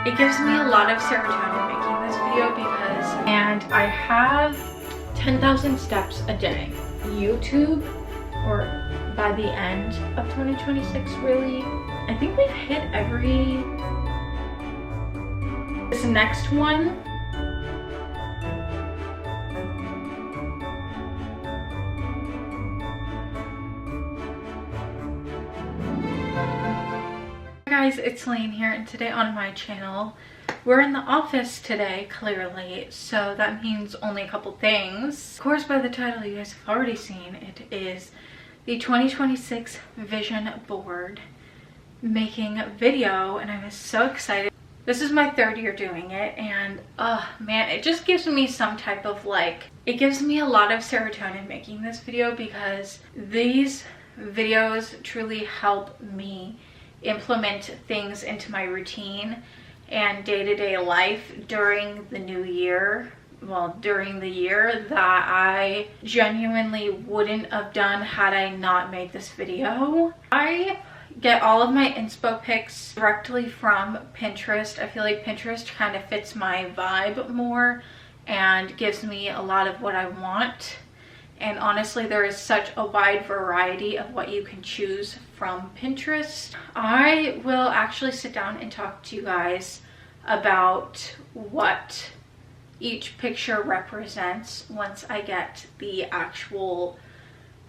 It gives me a lot of serotonin making this video and I have 10,000 steps a day. YouTube, or by the end of 2026 really, I think we've hit every... This next one, guys, it's Lane here, and today on my channel we're in the office today, clearly, so that means only a couple things. Of course, by the title you guys have already seen, it is the 2026 vision board making video, and I'm so excited. This is my third year doing it, and man, it just gives me some type of it gives me a lot of serotonin making this video, because these videos truly help me implement things into my routine and day-to-day life during the new year. Well, during the year that I genuinely wouldn't have done had I not made this video. I get all of my inspo pics directly from Pinterest. I feel like Pinterest kind of fits my vibe more and gives me a lot of what I want. And honestly, there is such a wide variety of what you can choose from Pinterest. I will actually sit down and talk to you guys about what each picture represents once I get the actual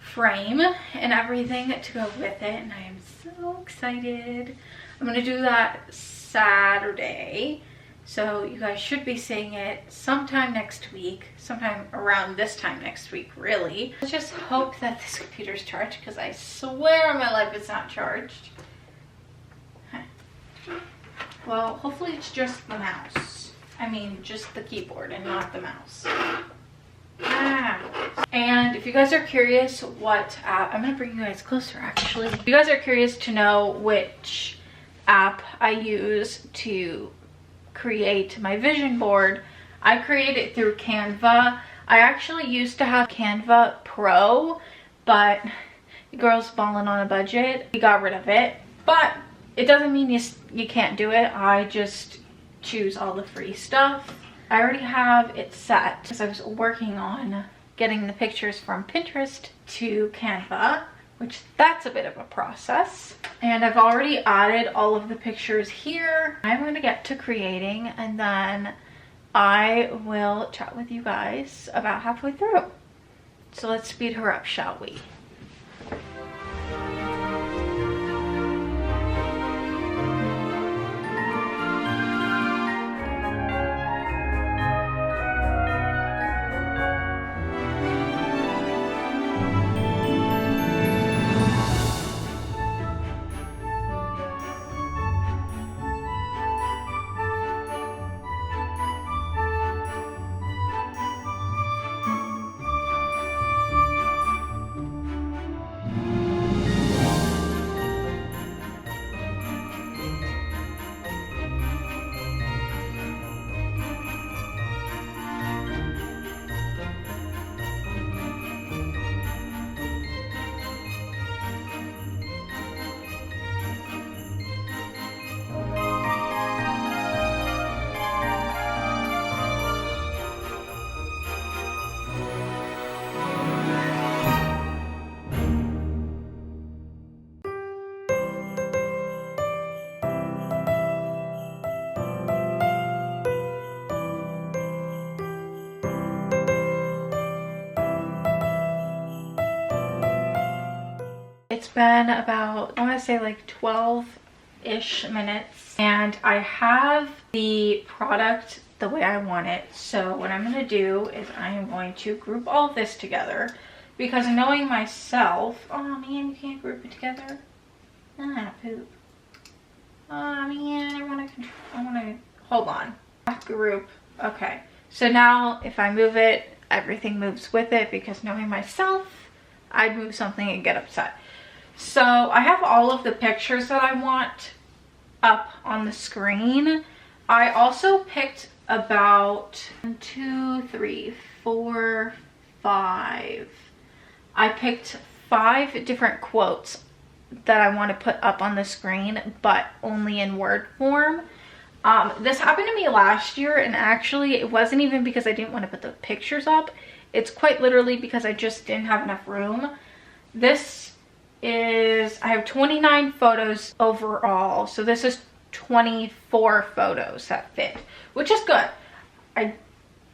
frame and everything to go with it, and I am so excited. I'm gonna do that Saturday, so you guys should be seeing it sometime next week, sometime around this time next week, really. Let's just hope that this computer's charged, because I swear on my life it's not charged. Well, hopefully it's just the mouse. I mean, just the keyboard and not the mouse. And if you guys are curious what app, I'm gonna bring you guys closer actually. If you guys are curious to know which app I use to create my vision board, I create it through Canva. I actually used to have Canva Pro, but the girl's balling on a budget. We got rid of it, but it doesn't mean you can't do it. I just choose all the free stuff. I already have it set because I was working on getting the pictures from Pinterest to Canva, which that's a bit of a process. And I've already added all of the pictures here. I'm going to get to creating, and then I will chat with you guys about halfway through. So let's speed her up, shall we? It's been about, I want to say like 12-ish minutes, and I have the product the way I want it. So what I'm going to do is I am going to group all of this together, because knowing myself, oh man, you can't group it together. Ah, poop. Oh man, I want to, hold on. Group, okay. So now if I move it, everything moves with it, because knowing myself, I'd move something and get upset. So I have all of the pictures that I want up on the screen. I also picked about 1, 2, 3, 4, 5. I picked 5 different quotes that I want to put up on the screen, but only in word form. This happened to me last year, and actually it wasn't even because I didn't want to put the pictures up. It's quite literally because I just didn't have enough room. This is, I have 29 photos overall, so this is 24 photos that fit, which is good. I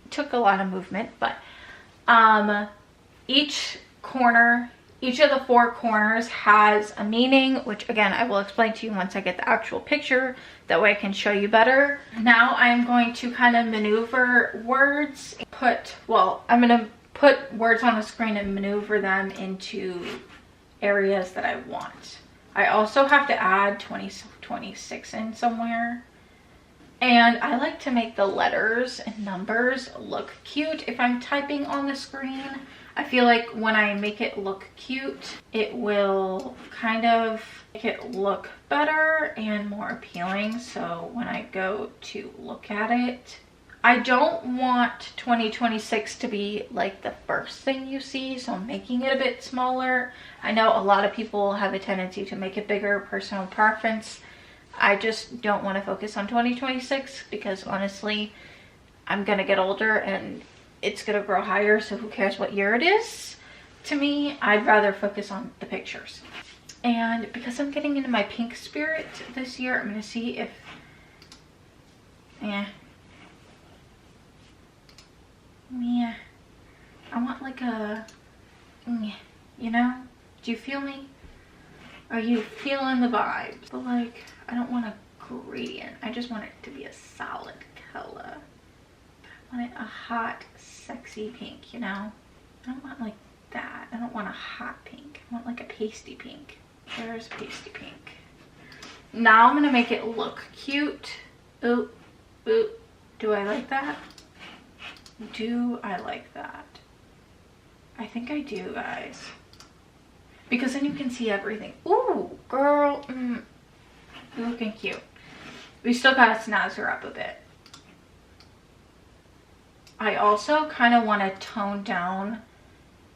took a lot of movement, but each of the 4 corners has a meaning, which again I will explain to you once I get the actual picture, that way I can show you better. Now I'm going to kind of maneuver words, I'm going to put words on the screen and maneuver them into areas that I want. I also have to add 2026 in somewhere. And I like to make the letters and numbers look cute if I'm typing on the screen. I feel like when I make it look cute, it will kind of make it look better and more appealing. So when I go to look at it, I don't want 2026 to be like the first thing you see, so I'm making it a bit smaller. I know a lot of people have a tendency to make it bigger, personal preference. I just don't want to focus on 2026 because honestly, I'm gonna get older and it's gonna grow higher, so who cares what year it is? To me, I'd rather focus on the pictures. And because I'm getting into my pink spirit this year, I'm gonna see if, I want like a, you know? Do you feel me? Are you feeling the vibes? But like, I don't want a gradient. I just want it to be a solid color. I want it a hot, sexy pink, you know? I don't want like that. I don't want a hot pink. I want like a pasty pink. There's pasty pink. Now I'm gonna make it look cute. Ooh, ooh. Do I like that? Do I like that? I think I do, guys. Because then you can see everything. Ooh, girl. You're looking cute. We still gotta snazz her up a bit. I also kind of want to tone down,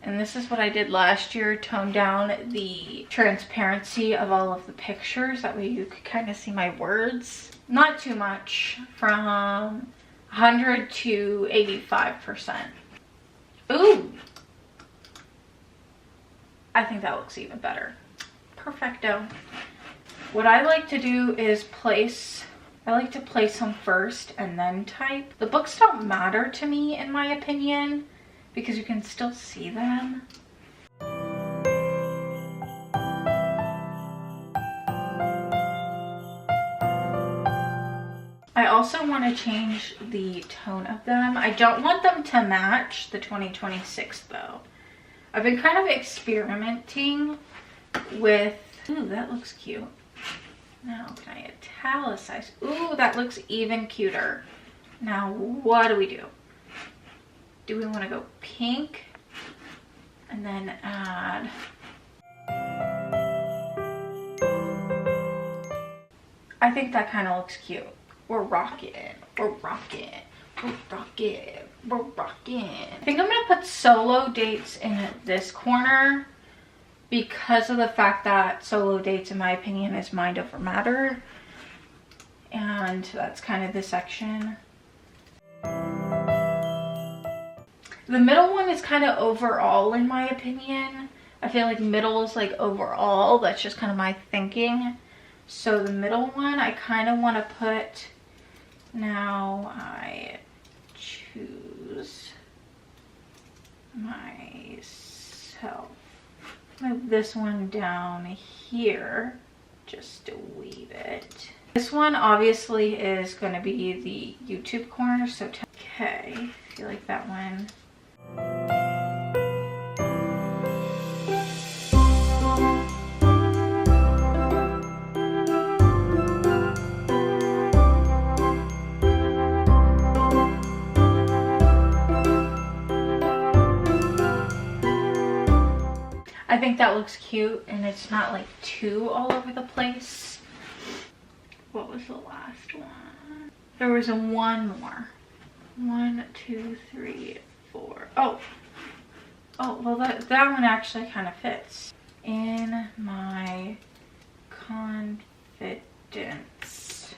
and this is what I did last year, tone down the transparency of all of the pictures. That way you could kind of see my words. Not too much, from 100 to 85%. Ooh. I think that looks even better. Perfecto. What I like to do is I like to place them first and then type. The books don't matter to me, in my opinion, because you can still see them. I also want to change the tone of them. I don't want them to match the 2026 though. I've been kind of experimenting with, ooh, that looks cute. Now, can I italicize? Ooh, that looks even cuter. Now, what do we do? Do we want to go pink? And then add... I think that kind of looks cute. We're rocking. We're rocking. We're rocking. We're rocking. I think I'm going to put solo dates in this corner, because of the fact that solo dates, in my opinion, is mind over matter. And that's kind of the section. The middle one is kind of overall, in my opinion. I feel like middle is like overall. That's just kind of my thinking. So the middle one, I kind of want to put, now I choose myself. Move this one down here just to weave it. This one obviously is going to be the YouTube corner, so okay, I feel like that one. I think that looks cute, and it's not like too all over the place. What was the last one? There was one more. 1, 2, 3, 4. Oh, well that one actually kind of fits. In my confidence.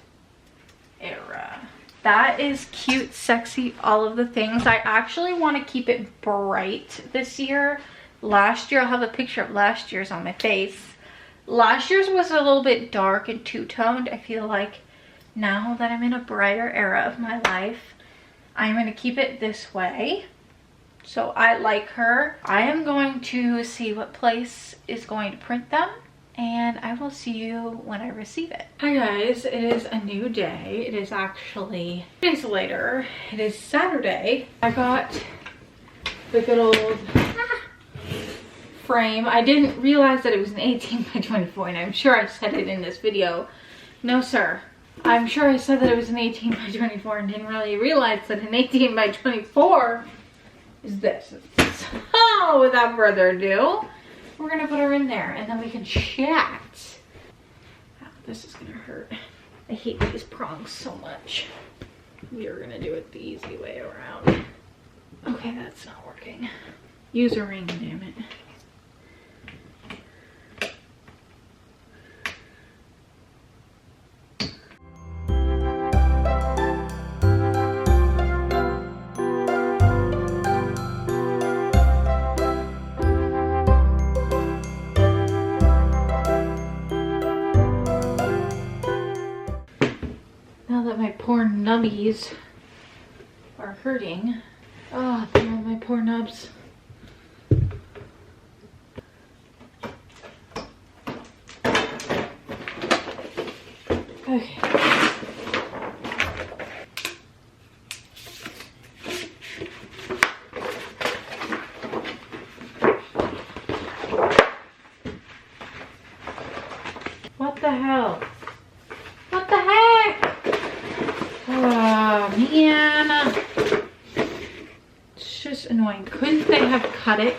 era. That is cute, sexy, all of the things. I actually want to keep it bright this year. Last year, I'll have a picture of last year's on my face. Last year's was a little bit dark and two-toned. I feel like now that I'm in a brighter era of my life, I'm going to keep it this way. So I like her. I am going to see what place is going to print them, and I will see you when I receive it. Hi guys, it is a new day. It is actually 2 days later. It is Saturday. I got the good old frame. I didn't realize that it was an 18 by 24, and I'm sure I said it in this video. No sir. I'm sure I said that it was an 18 by 24 and didn't really realize that an 18 by 24 is this. So without further ado, we're gonna put her in there and then we can chat. Oh, this is gonna hurt. I hate these prongs so much. We are gonna do it the easy way around. Okay, that's not working. Use a ring, damn it. My poor nubbies are hurting. Oh, my poor nubs. Okay. What the hell? What the heck? Oh man, it's just annoying. Couldn't they have cut it?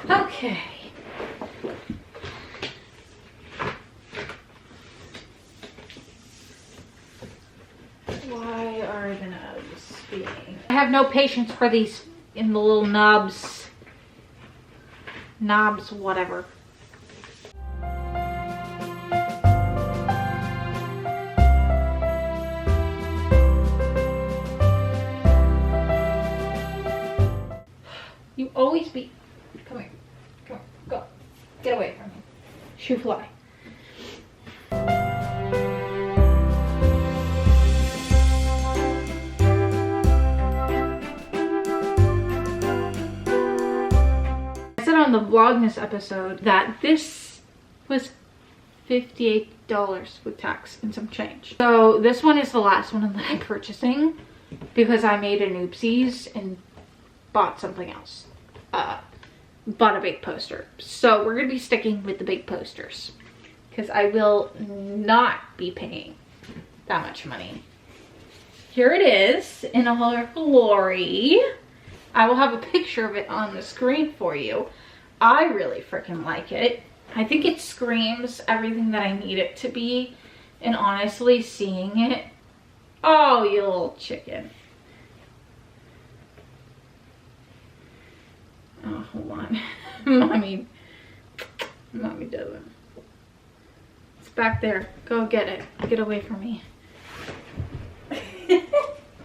Okay. Why are the nubs being? I have no patience for these in the little nubs. Knobs, whatever. You always be. Come here. Come on. Go. Get away from me. Shoe fly. I said on the Vlogmas episode that this was $58 with tax and some change. So this one is the last one that I'm purchasing because I made an oopsies and bought something else. Bought a big poster. So we're gonna be sticking with the big posters because I will not be paying that much money. Here it is in all her glory. I will have a picture of it on the screen for you. I really freaking like it. I think it screams everything that I need it to be, and honestly seeing it, oh you little chicken. Oh, hold on. Mommy doesn't. It's back there. Go get it. Get away from me.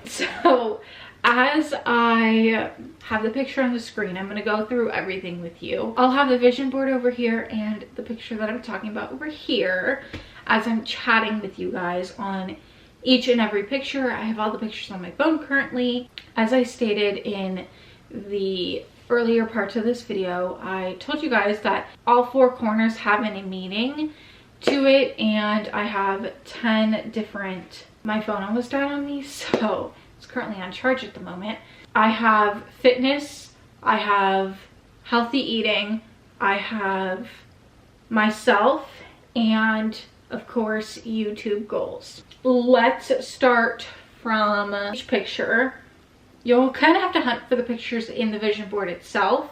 So, as I have the picture on the screen, I'm going to go through everything with you. I'll have the vision board over here and the picture that I'm talking about over here as I'm chatting with you guys on each and every picture. I have all the pictures on my phone currently. As I stated in the earlier parts of this video, I told you guys that all 4 corners have a meaning to it, and I have 10 different. My phone almost died on me, so it's currently on charge at the moment. I have fitness, I have healthy eating, I have myself, and of course YouTube goals. Let's start from each picture You'll kind of have to hunt for the pictures in the vision board itself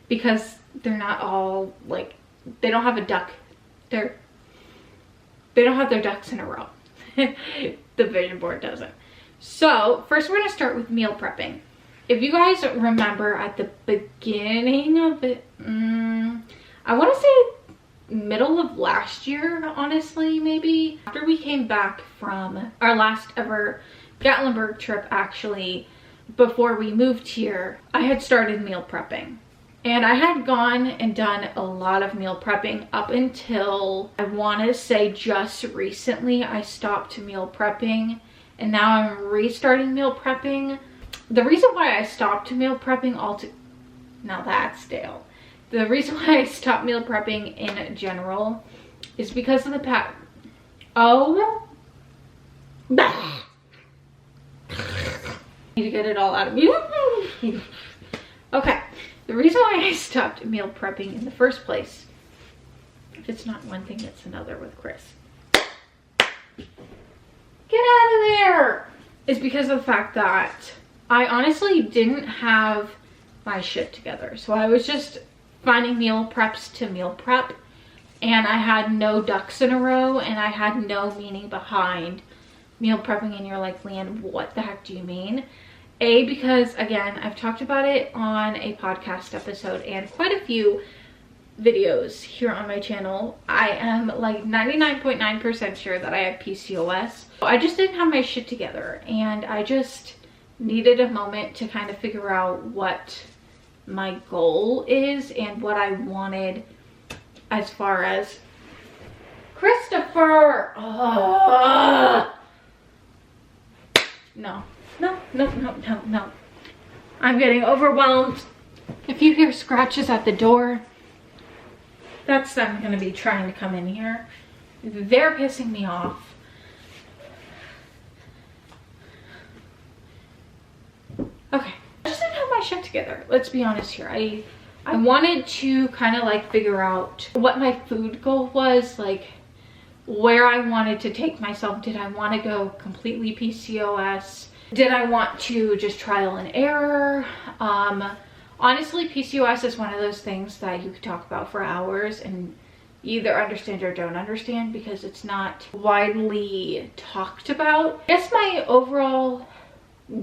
because they're not all like, they don't have a duck. They don't have their ducks in a row. The vision board doesn't. So first we're going to start with meal prepping. If you guys remember at the beginning of it, I want to say middle of last year, honestly, maybe. After we came back from our last ever Gatlinburg trip, actually, before we moved here, I had started meal prepping. And I had gone and done a lot of meal prepping up until, I want to say just recently, I stopped meal prepping. And now I'm restarting meal prepping. The reason why I stopped meal prepping now that's stale. The reason why I stopped meal prepping in general is because of the need to get it all out of me. Okay, the reason why I stopped meal prepping in the first place, if it's not one thing, it's another with Chris. Get out of there! Is because of the fact that I honestly didn't have my shit together. So I was just finding meal preps to meal prep, and I had no ducks in a row, and I had no meaning behind meal prepping. And you're like, Leanne, what the heck do you mean? Because again, I've talked about it on a podcast episode and quite a few videos here on my channel. I am like 99.9% sure that I have PCOS. I just didn't have my shit together, and I just needed a moment to kind of figure out what my goal is and what I wanted as far as Christopher. No. I'm getting overwhelmed. If you hear scratches at the door, that's them gonna be trying to come in here. They're pissing me off. Okay, I just didn't have my shit together. Let's be honest here. I wanted to kind of like figure out what my food goal was, like where I wanted to take myself. Did I want to go completely PCOS? Did I want to just trial and error? Honestly, PCOS is one of those things that you could talk about for hours and either understand or don't understand because it's not widely talked about. I guess my overall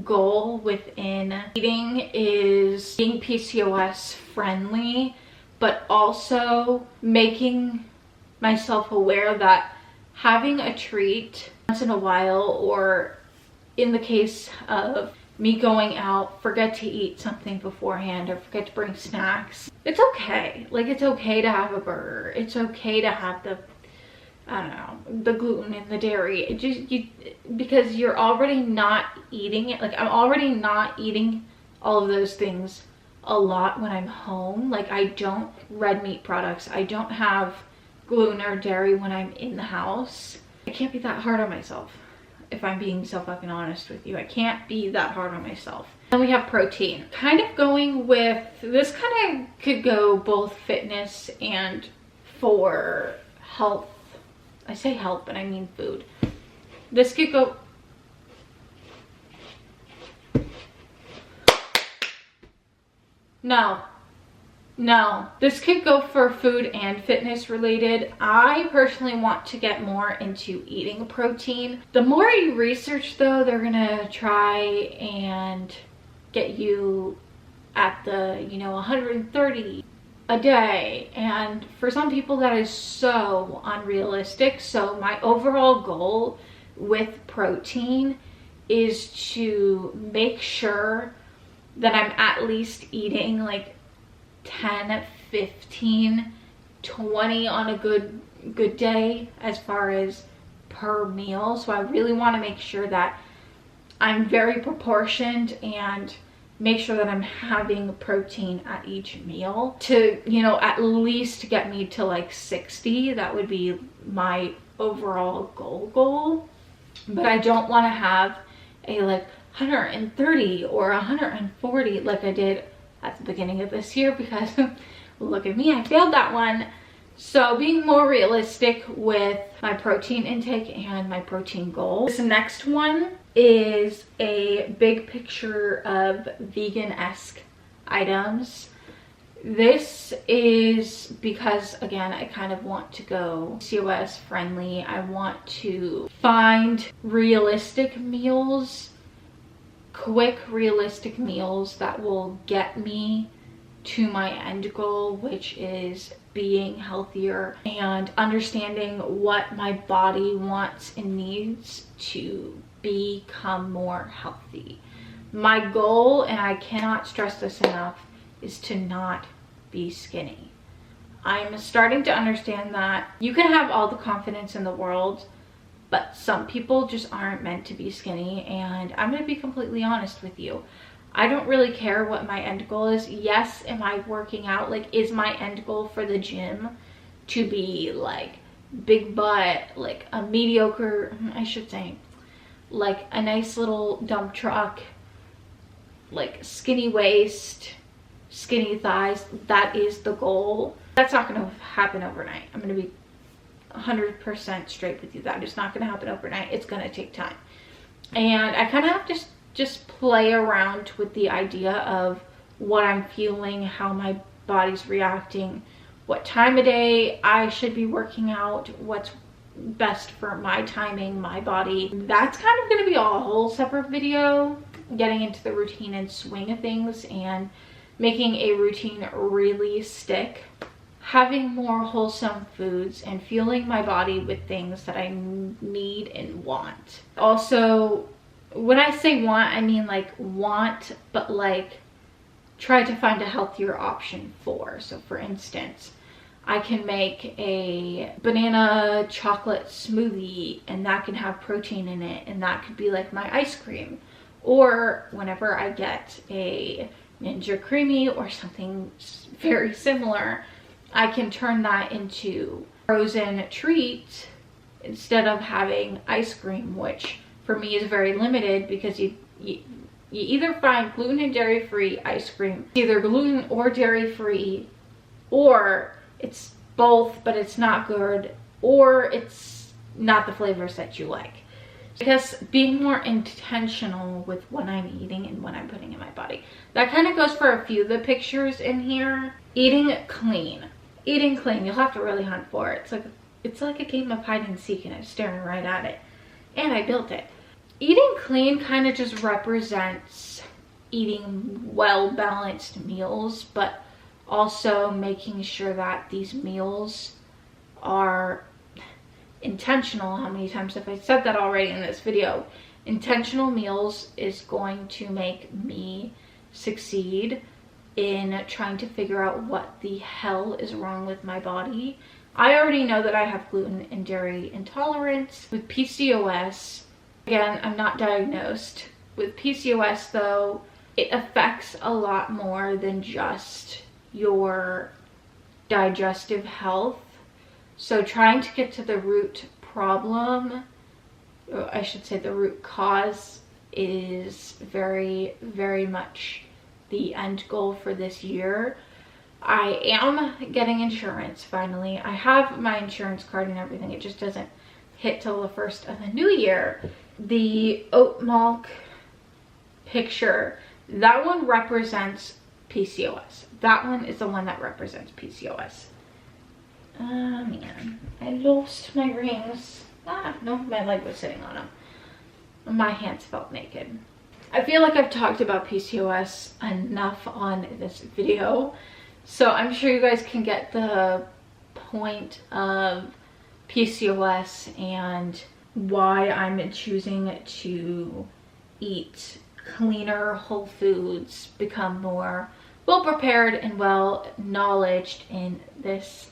goal within eating is being PCOS friendly, but also making myself aware that having a treat once in a while, or in the case of me going out, forget to eat something beforehand or forget to bring snacks, it's okay. Like, it's okay to have a burger. It's okay to have the, I don't know, the gluten and the dairy. It just, because you're already not eating it. Like, I'm already not eating all of those things a lot when I'm home. Like, I don't red meat products. I don't have gluten or dairy when I'm in the house. I can't be that hard on myself. If I'm being so fucking honest with you, I can't be that hard on myself. Then we have protein. Kind of going with, this kind of could go both fitness and for health. I say health, but I mean food. This could go, no, this could go for food and fitness related. I personally want to get more into eating protein. The more you research though, they're gonna try and get you at the, you know, 130 a day. And for some people that is so unrealistic. So my overall goal with protein is to make sure that I'm at least eating like 10, 15, 20 on a good day as far as per meal. So I really want to make sure that I'm very proportioned and make sure that I'm having protein at each meal to, you know, at least get me to like 60. That would be my overall goal. But I don't want to have a like 130 or 140 like I did at the beginning of this year, because look at me, I failed that one. So being more realistic with my protein intake and my protein goal. This next one is a big picture of vegan-esque items. This is because, again, I kind of want to go PCOS friendly. I want to find realistic meals, quick realistic meals that will get me to my end goal, which is being healthier and understanding what my body wants and needs to become more healthy. My goal, and I cannot stress this enough, is to not be skinny. I'm starting to understand that you can have all the confidence in the world, but some people just aren't meant to be skinny. And I'm going to be completely honest with you. I don't really care what my end goal is. Yes, am I working out? Like, is my end goal for the gym to be like big butt, like a mediocre, I should say, like a nice little dump truck, like skinny waist, skinny thighs? That is the goal. That's not going to happen overnight. I'm going to be 100% straight with you. That is not going to happen overnight. It's going to take time. And I kind of have to just play around with the idea of what I'm feeling, how my body's reacting, what time of day I should be working out, what's best for my timing, my body. That's kind of going to be a whole separate video, getting into the routine and swing of things and making a routine really stick. Having more wholesome foods and fueling my body with things that I need and want. Also, when I say want, I mean like want, but like try to find a healthier option for. So for instance, I can make a banana chocolate smoothie and that can have protein in it, and that could be like my ice cream. Or whenever I get a Ninja Creamy or something very similar, I can turn that into frozen treat instead of having ice cream, which for me is very limited because you either find gluten and dairy free ice cream, either gluten or dairy free, or it's both but it's not good, or it's not the flavors that you like. Because being more intentional with what I'm eating and what I'm putting in my body. That kind of goes for a few of the pictures in here. Eating clean. Eating clean, you'll have to really hunt for it. It's like a game of hide and seek and I'm staring right at it. And I built it. Eating clean kind of just represents eating well-balanced meals, but also making sure that these meals are intentional. How many times have I said that already in this video? Intentional meals is going to make me succeed in trying to figure out what the hell is wrong with my body. I already know that I have gluten and dairy intolerance. With PCOS, again, I'm not diagnosed. With PCOS though, it affects a lot more than just your digestive health. So trying to get to the root problem, or I should say the root cause, is very, very much the end goal for this year. I am getting insurance finally. I have my insurance card and everything. It just doesn't hit till the first of the new year. The oat milk picture, that one represents PCOS. That one is the one that represents PCOS. Man, I lost my rings. No, my leg was sitting on them. My hands felt naked. I feel like I've talked about PCOS enough on this video, so I'm sure you guys can get the point of PCOS and why I'm choosing to eat cleaner whole foods, become more well prepared and well knowledged in this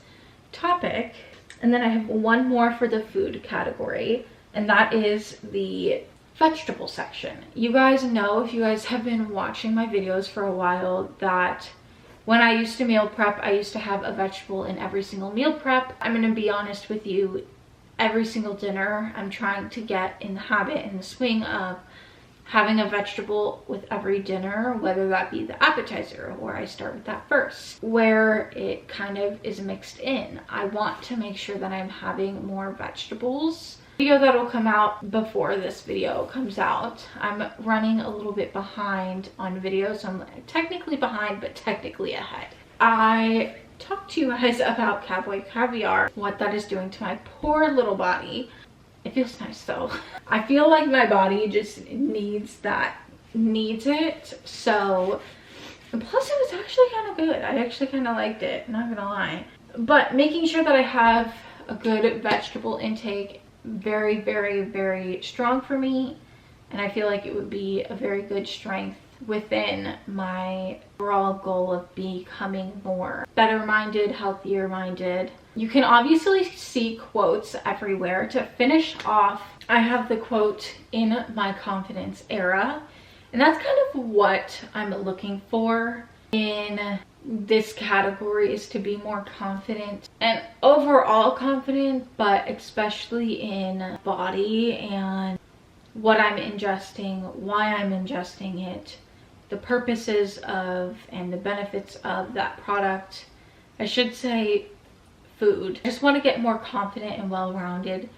topic. And then I have one more for the food category, and that is the vegetable section. You guys know, if you guys have been watching my videos for a while, that when I used to meal prep, I used to have a vegetable in every single meal prep. I'm gonna be honest with you, every single dinner I'm trying to get in the habit and the swing of having a vegetable with every dinner, whether that be the appetizer or I start with that first, where it kind of is mixed in. I want to make sure that I'm having more vegetables video that'll come out before this video comes out. I'm running a little bit behind on videos, so I'm technically behind but technically ahead. I talked to you guys about cowboy caviar, what that is doing to my poor little body. It feels nice though. I feel like my body just needs it. So, and plus it was actually kind of good. I actually kind of liked it, not gonna lie. But making sure that I have a good vegetable intake, very, very, very strong for me. And I feel like it would be a very good strength within my overall goal of becoming more better minded, healthier minded. You can obviously see quotes everywhere. To finish off, I have the quote in my confidence era, and that's kind of what I'm looking for in this category, is to be more confident and overall confident, but especially in body and what I'm ingesting, why I'm ingesting it, the purposes of and the benefits of that product. I should say food. I just want to get more confident and well-rounded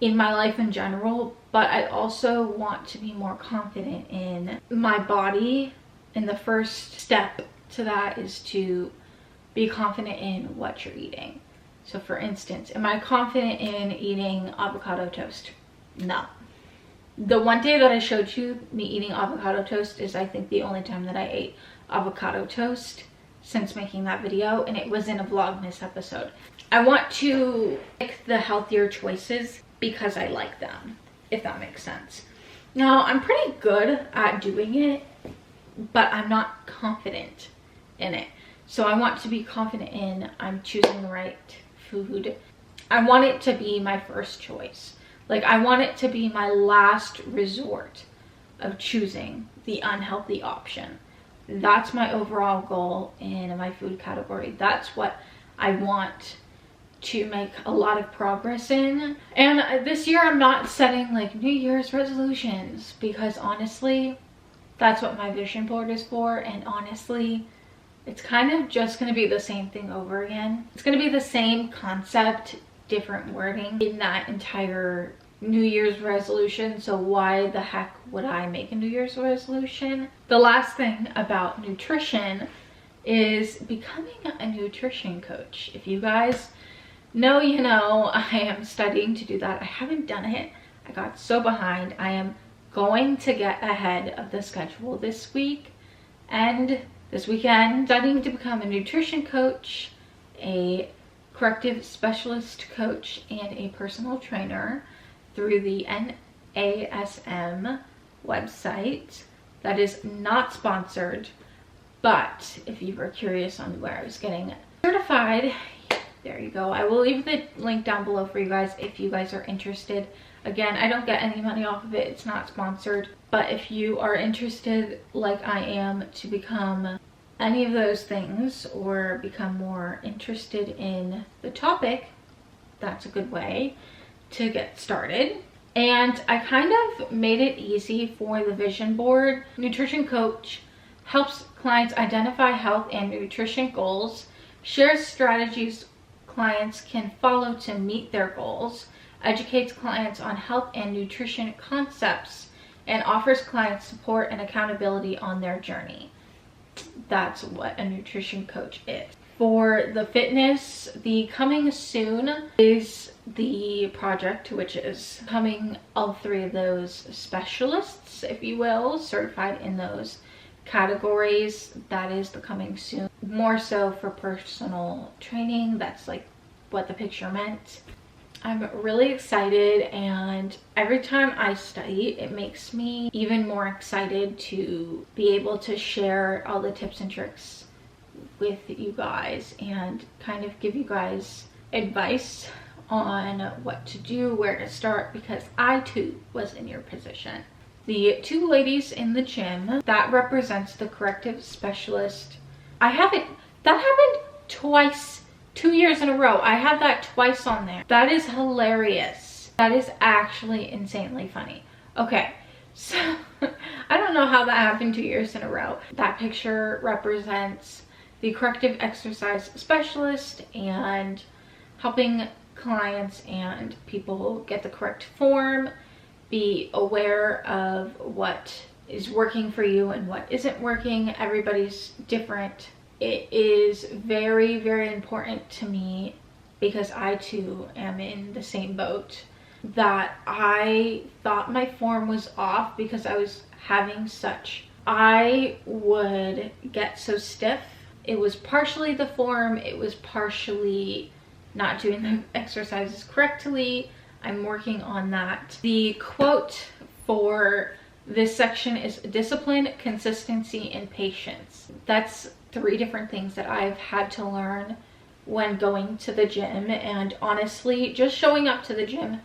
in my life in general, but I also want to be more confident in my body, and the first step to that is to be confident in what you're eating. So for instance, am I confident in eating avocado toast? No. The one day that I showed you me eating avocado toast is, I think, the only time that I ate avocado toast since making that video, and it was in a Vlogmas episode. I want to make the healthier choices because I like them, if that makes sense. Now, I'm pretty good at doing it, but I'm not confident in it. So I want to be confident in I'm choosing the right food. I want it to be my first choice. Like, I want it to be my last resort of choosing the unhealthy option. That's my overall goal in my food category. That's what I want to make a lot of progress in. And this year I'm not setting like New Year's resolutions, because honestly, that's what my vision board is for. And honestly, it's kind of just going to be the same thing over again. It's going to be the same concept, different wording in that entire New Year's resolution. So why the heck would I make a New Year's resolution? The last thing about nutrition is becoming a nutrition coach. If you guys know, you know, I am studying to do that. I haven't done it. I got so behind. I am going to get ahead of the schedule this week and this weekend, studying to become a nutrition coach, a corrective specialist coach, and a personal trainer through the NASM website. That is not sponsored, but if you were curious on where I was getting certified, there you go. I will leave the link down below for you guys if you guys are interested. Again, I don't get any money off of it. It's not sponsored. But if you are interested, like I am, to become any of those things or become more interested in the topic, that's a good way to get started. And I kind of made it easy for the vision board. Nutrition coach helps clients identify health and nutrition goals, shares strategies clients can follow to meet their goals, educates clients on health and nutrition concepts, and offers clients support and accountability on their journey. That's what a nutrition coach is. For the fitness, the coming soon is the project, which is becoming all three of those specialists, if you will, certified in those categories. That is the coming soon. More so for personal training. That's like what the picture meant. I'm really excited, and every time I study, it makes me even more excited to be able to share all the tips and tricks with you guys and kind of give you guys advice on what to do, where to start, because I too was in your position. The two ladies in the gym, that represents the corrective specialist. That happened twice, 2 years in a row. I had that twice on there. That is hilarious. That is actually insanely funny. Okay, so I don't know how that happened 2 years in a row. That picture represents the corrective exercise specialist and helping clients and people get the correct form, be aware of what is working for you and what isn't working. Everybody's different. It is very, very important to me, because I too am in the same boat, that I thought my form was off because I was having I would get so stiff. It was partially the form, it was partially not doing the exercises correctly. I'm working on that. The quote for this section is discipline, consistency, and patience. That's 3 different things that I've had to learn when going to the gym. And honestly, just showing up to the gym,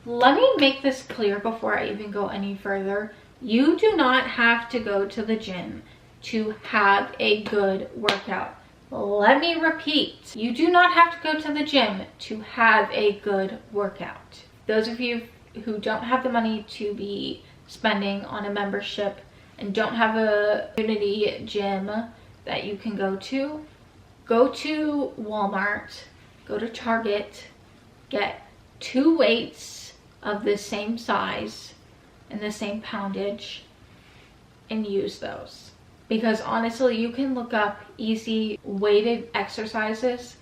let me make this clear before I even go any further. You do not have to go to the gym to have a good workout. Let me repeat, you do not have to go to the gym to have a good workout. Those of you who don't have the money to be spending on a membership and don't have a community gym that you can go to Walmart, go to Target, get 2 weights of the same size and the same poundage and use those. Because honestly, you can look up easy weighted exercises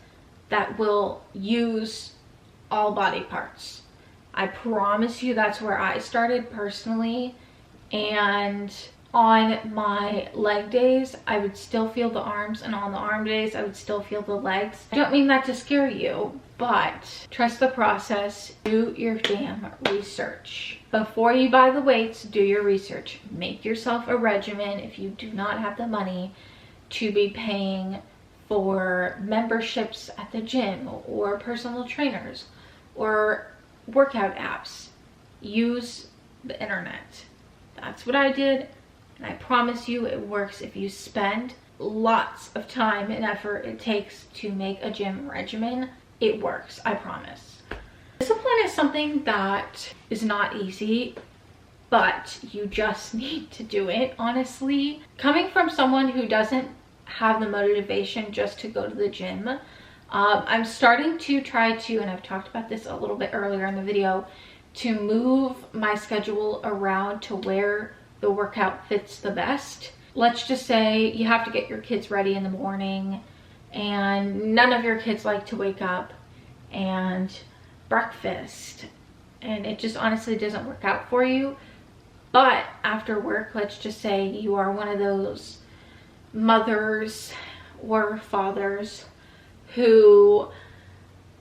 that will use all body parts. I promise you that's where I started personally. And on my leg days, I would still feel the arms, and on the arm days, I would still feel the legs. I don't mean that to scare you, but trust the process. Do your damn research. Before you buy the weights, do your research. Make yourself a regimen if you do not have the money to be paying for memberships at the gym or personal trainers or workout apps. Use the internet. That's what I did, and I promise you it works. If you spend lots of time and effort it takes to make a gym regimen, it works, I promise. Discipline is something that is not easy, but you just need to do it, honestly. Coming from someone who doesn't have the motivation just to go to the gym, I'm starting to try to, and I've talked about this a little bit earlier in the video, to move my schedule around to where the workout fits the best. Let's just say you have to get your kids ready in the morning and none of your kids like to wake up and breakfast, and it just honestly doesn't work out for you. But after work, let's just say you are one of those mothers or fathers who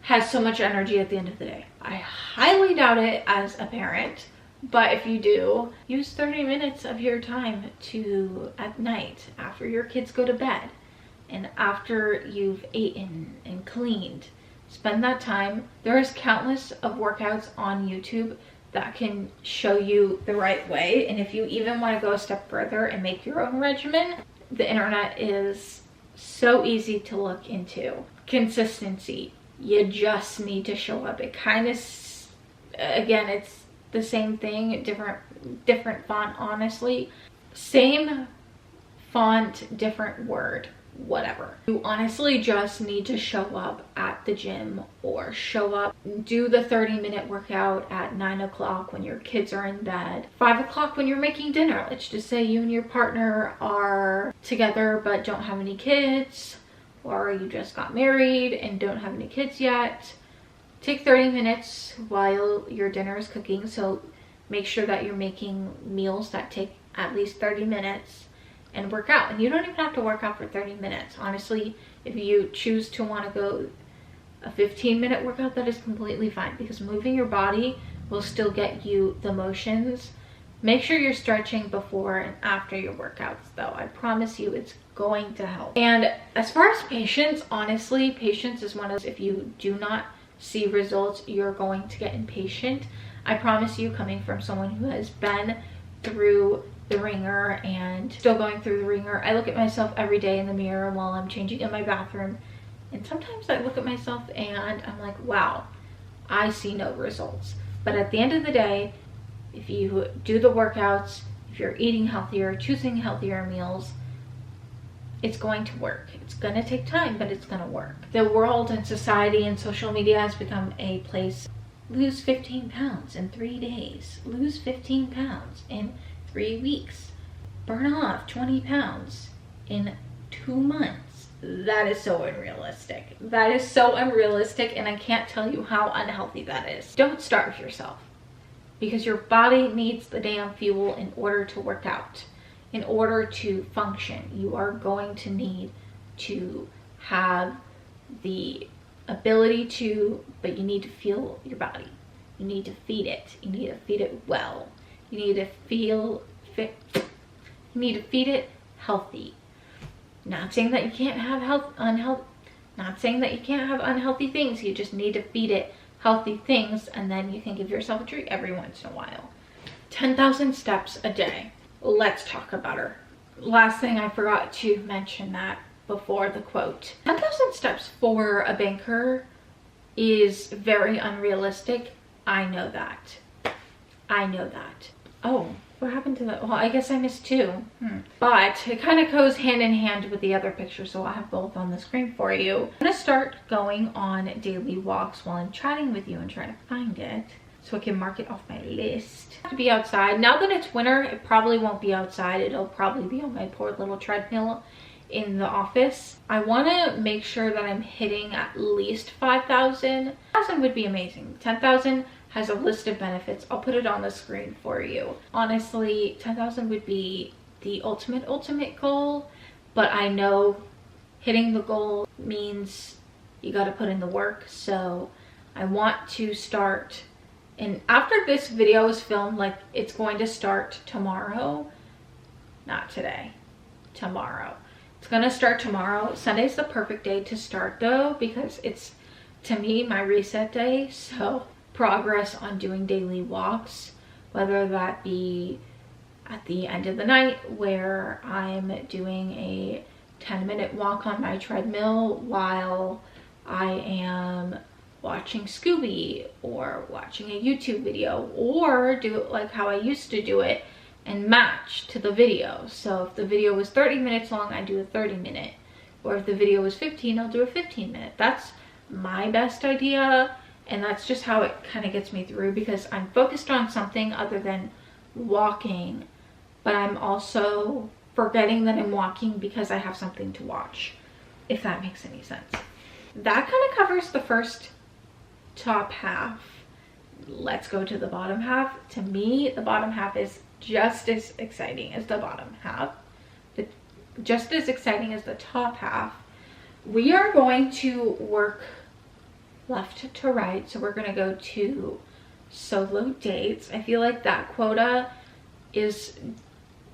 has so much energy at the end of the day. I highly doubt it as a parent, but if you do, use 30 minutes of your time at night after your kids go to bed and after you've eaten and cleaned. Spend that time. There's countless of workouts on YouTube that can show you the right way. And if you even want to go a step further and make your own regimen, the internet is so easy to look into. Consistency. You just need to show up. It kind of, again, it's the same thing, different font, honestly. Same font, different word, whatever. You honestly just need to show up at the gym, or show up, do the 30-minute workout at 9 o'clock when your kids are in bed, 5 o'clock when you're making dinner. Let's just say you and your partner are together but don't have any kids, or you just got married and don't have any kids yet. Take 30 minutes while your dinner is cooking. So make sure that you're making meals that take at least 30 minutes and work out. And you don't even have to work out for 30 minutes. Honestly, if you choose to want to go a 15-minute workout, that is completely fine, because moving your body will still get you the motions. Make sure you're stretching before and after your workouts though. I promise you it's going to help. And as far as patience, honestly, patience is one of those, if you do not see results, you're going to get impatient. I promise you, coming from someone who has been through the ringer and still going through the ringer, I look at myself every day in the mirror while I'm changing in my bathroom, and sometimes I look at myself and I'm like, wow, I see no results. But at the end of the day, if you do the workouts, if you're eating healthier, choosing healthier meals, it's going to work. It's going to take time, but it's going to work. The world and society and social media has become a place. Lose 15 pounds in 3 days. Lose 15 pounds in 3 weeks. Burn off 20 pounds in 2 months. That is so unrealistic. That is so unrealistic, and I can't tell you how unhealthy that is. Don't starve yourself, because your body needs the damn fuel in order to work out. In order to function, you are going to need to have the ability to, but you need to fuel your body. You need to feed it. You need to feed it well. You need to feel fit. You need to feed it healthy. Not saying that you can't have not saying that you can't have unhealthy things. You just need to feed it healthy things, and then you can give yourself a treat every once in a while. 10,000 steps a day. Let's talk about her. Last thing, I forgot to mention that before the quote. 10,000 steps for a banker is very unrealistic. I know that. I know that. Oh, what happened to that? Well, I guess I missed 2. But it kind of goes hand in hand with the other picture, so I'll have both on the screen for you. I'm gonna start going on daily walks while I'm chatting with you and trying to find it, so I can mark it off my list. To be outside. Now that it's winter, it probably won't be outside. It'll probably be on my poor little treadmill in the office. I want to make sure that I'm hitting at least 5,000. 10,000 would be amazing. 10,000 has a list of benefits. I'll put it on the screen for you. Honestly, 10,000 would be the ultimate goal, but I know hitting the goal means you got to put in the work. So I want to start. And after this video is filmed, like, it's going to start tomorrow. Not today. Tomorrow. It's going to start tomorrow. Sunday's the perfect day to start, though, because it's, to me, my reset day. So progress on doing daily walks, whether that be at the end of the night where I'm doing a 10-minute walk on my treadmill while I am watching Scooby or watching a YouTube video, or do it like how I used to do it and match to the video. So if the video was 30 minutes long, I do a 30-minute, or if the video was 15, I'll do a 15-minute. That's my best idea, and that's just how it kind of gets me through, because I'm focused on something other than walking, but I'm also forgetting that I'm walking because I have something to watch, if that makes any sense. That kind of covers the first top half. Let's go to the bottom half. To me, the bottom half is just as exciting as the bottom half, just as exciting as the top half. We are going to work left to right, so we're going to go to solo dates. I feel like that quota is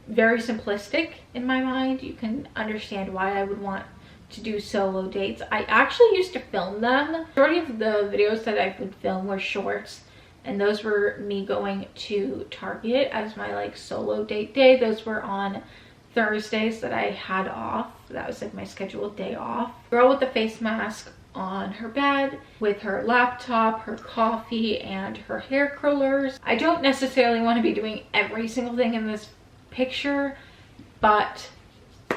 very simplistic in my mind. You can understand why I would want to do solo dates. I actually used to film them. The majority of the videos that I would film were shorts, and those were me going to Target as my like solo date day. Those were on Thursdays that I had off. That was like my scheduled day off. Girl with the face mask on her bed with her laptop, her coffee, and her hair curlers. I don't necessarily want to be doing every single thing in this picture, but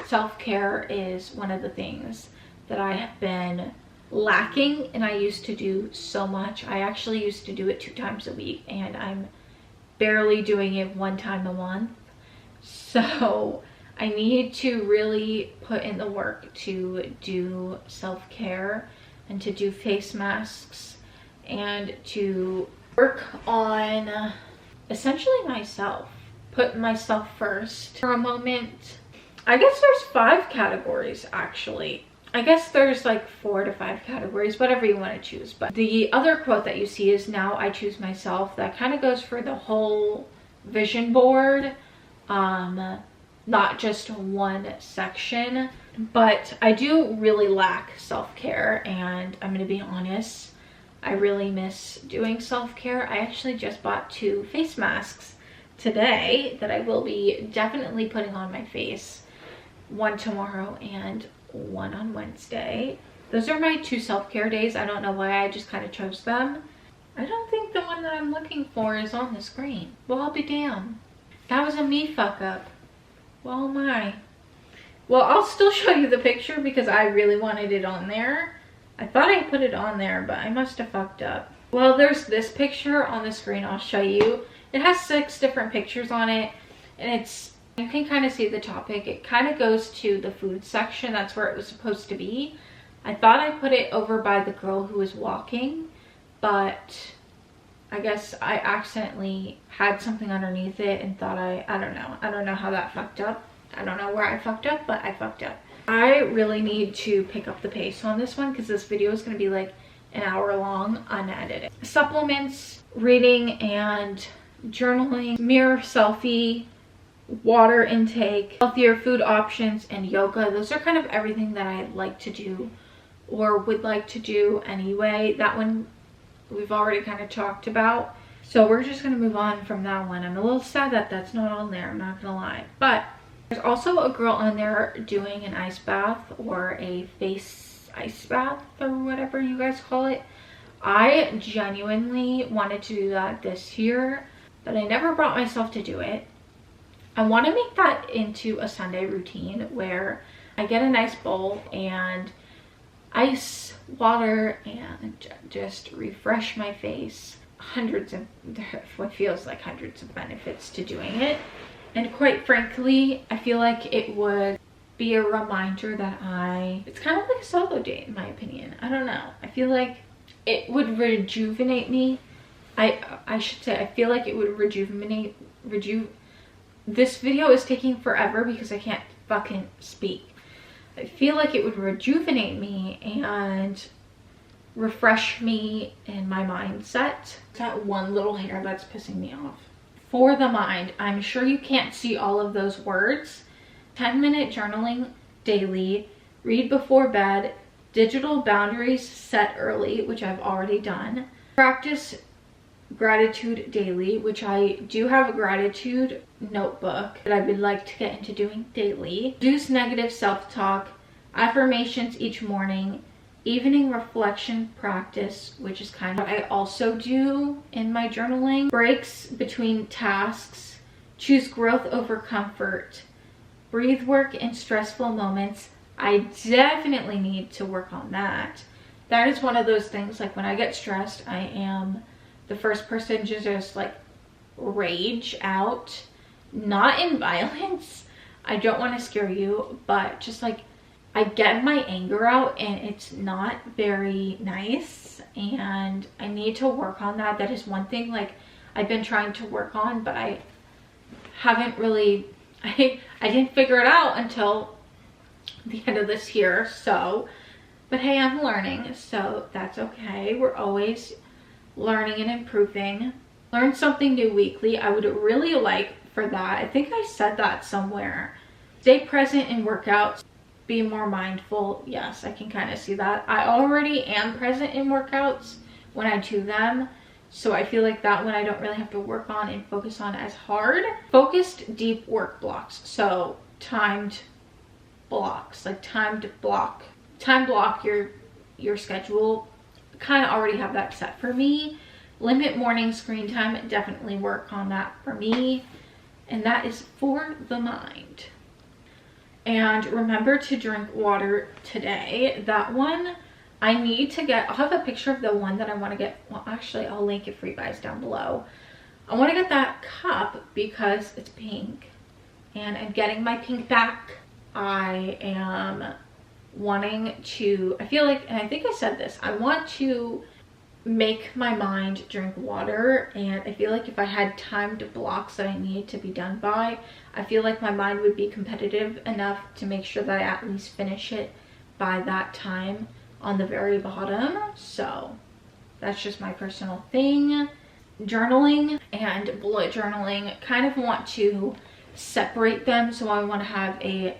self-care is one of the things that I have been lacking, and I used to do so much. I actually used to do it 2 times a week, and I'm barely doing it 1 time a month. So I need to really put in the work to do self-care and to do face masks and to work on essentially myself. Put myself first for a moment. I guess there's 5 categories actually. I guess there's like 4 to 5 categories, whatever you want to choose. But the other quote that you see is "Now I choose myself." That kind of goes for the whole vision board, not just one section. But I do really lack self-care, and I'm gonna be honest, I really miss doing self-care. I actually just bought 2 face masks today that I will be definitely putting on my face. One tomorrow and one on Wednesday. Those are my 2 self-care days. I don't know why, I just kind of chose them. I don't think the one that I'm looking for is on the screen. Well, I'll be damned. That was a me fuck up. Well, my. Well, I'll still show you the picture because I really wanted it on there. I thought I put it on there, but I must have fucked up. Well, there's this picture on the screen I'll show you. It has 6 different pictures on it, and you can kind of see the topic. It kind of goes to the food section. That's where it was supposed to be. I thought I put it over by the girl who was walking, but I guess I accidentally had something underneath it and thought I don't know how that fucked up. I don't know where I fucked up, but I fucked up. I really need to pick up the pace on this one because this video is going to be like an hour long, unedited. Supplements, reading and journaling, mirror selfie, water intake, healthier food options, and yoga. Those are kind of everything that I like to do or would like to do anyway. That one we've already kind of talked about. So we're just going to move on from that one. I'm a little sad that that's not on there, I'm not going to lie. But there's also a girl on there doing an ice bath or a face ice bath or whatever you guys call it. I genuinely wanted to do that this year, but I never brought myself to do it. I want to make that into a Sunday routine where I get a nice bowl and ice water and just refresh my face. What feels like hundreds of benefits to doing it. And quite frankly, I feel like it would be a reminder that it's kind of like a solo date in my opinion. I don't know. I feel like it would rejuvenate me. I should say, I feel like it would this video is taking forever because I can't fucking speak. I feel like it would rejuvenate me and refresh me in my mindset. That one little hair that's pissing me off. For the mind, I'm sure you can't see all of those words. 10-minute journaling daily, read before bed, digital boundaries set early, which I've already done. Practice gratitude daily, which I do have a gratitude notebook that I would like to get into doing daily. Reduce negative self-talk, affirmations each morning, evening reflection practice, which is kind of what I also do in my journaling. Breaks between tasks, choose growth over comfort, breathe work in stressful moments. I definitely need to work on that. That is one of those things, like when I get stressed, I am the first person to just like rage out, not in violence. I don't want to scare you, but just like I get my anger out and it's not very nice, and I need to work on that. That is one thing like I've been trying to work on, but I haven't really, I didn't figure it out until the end of this year. So, but hey, I'm learning, so that's okay. We're always learning and improving. Learn something new weekly. I would really like for that. I think I said that somewhere. Stay present in workouts. Be more mindful. Yes, I can kind of see that. I already am present in workouts when I do them, so I feel like that one I don't really have to work on and focus on as hard. Focused deep work blocks, so timed blocks, like time block your schedule. Kind of already have that set for me. Limit morning screen time, definitely work on that for me, and that is for the mind. And remember to drink water today. That one I need to get. I'll have a picture of the one that I want to get. Well, actually, I'll link it for you guys down below. I want to get that cup because it's pink and I'm getting my pink back. I am wanting to, I feel like, and I think I said this, I want to make my mind drink water, and I feel like if I had timed blocks that I needed to be done by, I feel like my mind would be competitive enough to make sure that I at least finish it by that time on the very bottom. So that's just my personal thing. Journaling and bullet journaling, kind of want to separate them. So I want to have a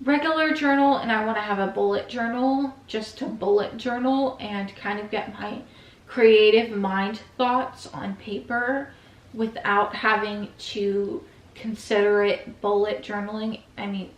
regular journal and I want to have a bullet journal, just to bullet journal and kind of get my creative mind thoughts on paper without having to consider it bullet journaling. I mean,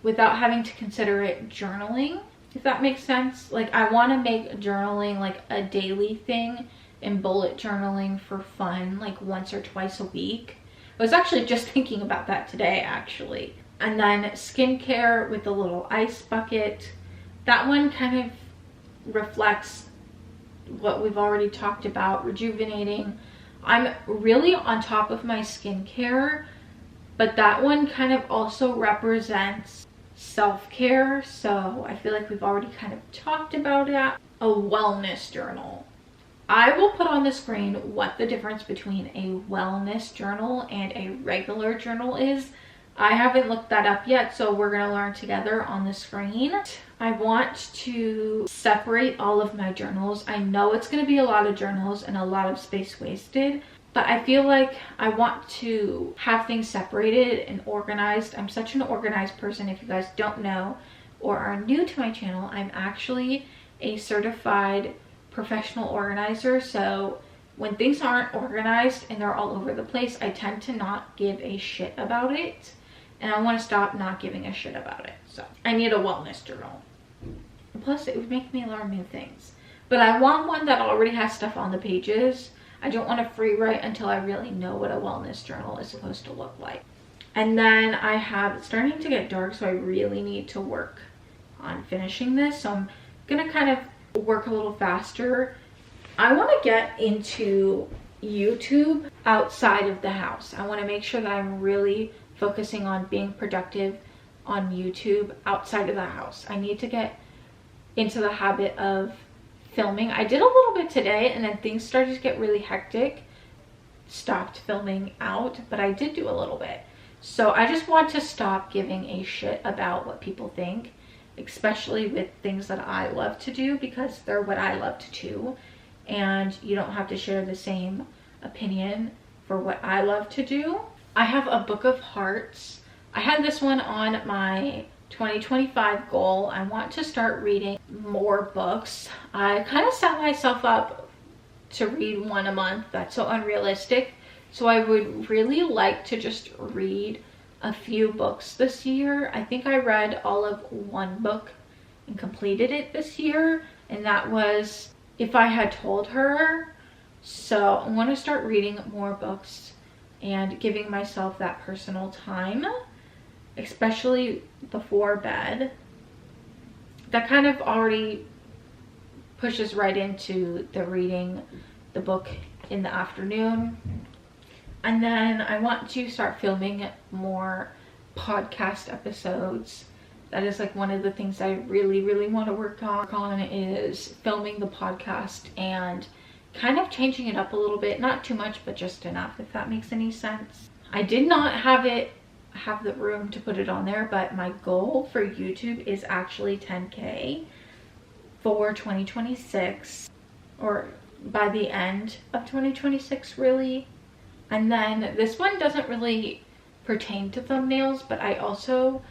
without having to consider it journaling, if that makes sense. Like, I want to make journaling like a daily thing and bullet journaling for fun, like once or twice a week. I was actually just thinking about that today, actually. And then skincare with the little ice bucket. That one kind of reflects what we've already talked about, rejuvenating. I'm really on top of my skincare, but that one kind of also represents self-care, so I feel like we've already kind of talked about it. A wellness journal. I will put on the screen what the difference between a wellness journal and a regular journal is. I haven't looked that up yet, so we're going to learn together on the screen. I want to separate all of my journals. I know it's going to be a lot of journals and a lot of space wasted, but I feel like I want to have things separated and organized. I'm such an organized person. If you guys don't know or are new to my channel, I'm actually a certified professional organizer. So when things aren't organized and they're all over the place, I tend to not give a shit about it. And I want to stop not giving a shit about it. So I need a wellness journal. Plus, it would make me learn new things. But I want one that already has stuff on the pages. I don't want to free write until I really know what a wellness journal is supposed to look like. And then I have, it's starting to get dark, so I really need to work on finishing this. So I'm going to kind of work a little faster. I want to get into YouTube outside of the house. I want to make sure that I'm really focusing on being productive on YouTube outside of the house. I need to get into the habit of filming. I did a little bit today and then things started to get really hectic. Stopped filming out, but I did do a little bit. So I just want to stop giving a shit about what people think, especially with things that I love to do, because they're what I love to do. And you don't have to share the same opinion for what I love to do. I have a book of hearts. I had this one on my 2025 goal. I want to start reading more books. I kind of set myself up to read one a month. That's so unrealistic. So I would really like to just read a few books this year. I think I read all of one book and completed it this year, and that was If I Had Told Her. So I want to start reading more books and giving myself that personal time, especially before bed. That kind of already pushes right into the reading the book in the afternoon. And then I want to start filming more podcast episodes. That is like one of the things I really want to work on is filming the podcast and kind of changing it up a little bit. Not too much, but just enough, if that makes any sense. I did not have the room to put it on there, but my goal for YouTube is actually 10K for 2026, or by the end of 2026 really. And then this one doesn't really pertain to thumbnails, but I also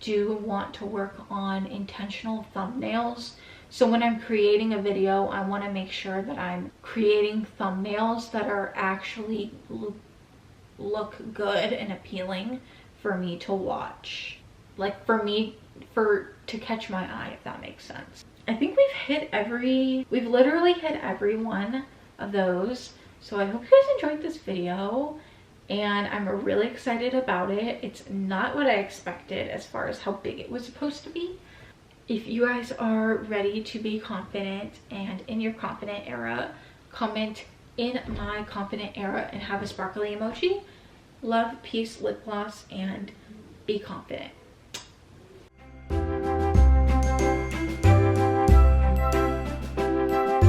do want to work on intentional thumbnails. So when I'm creating a video, I want to make sure that I'm creating thumbnails that are actually look good and appealing for me to watch. Like to catch my eye, if that makes sense. I think we've literally hit every one of those. So I hope you guys enjoyed this video, and I'm really excited about it. It's not what I expected as far as how big it was supposed to be. If you guys are ready to be confident and in your confident era, comment in my confident era and have a sparkly emoji. Love, peace, lip gloss, and be confident.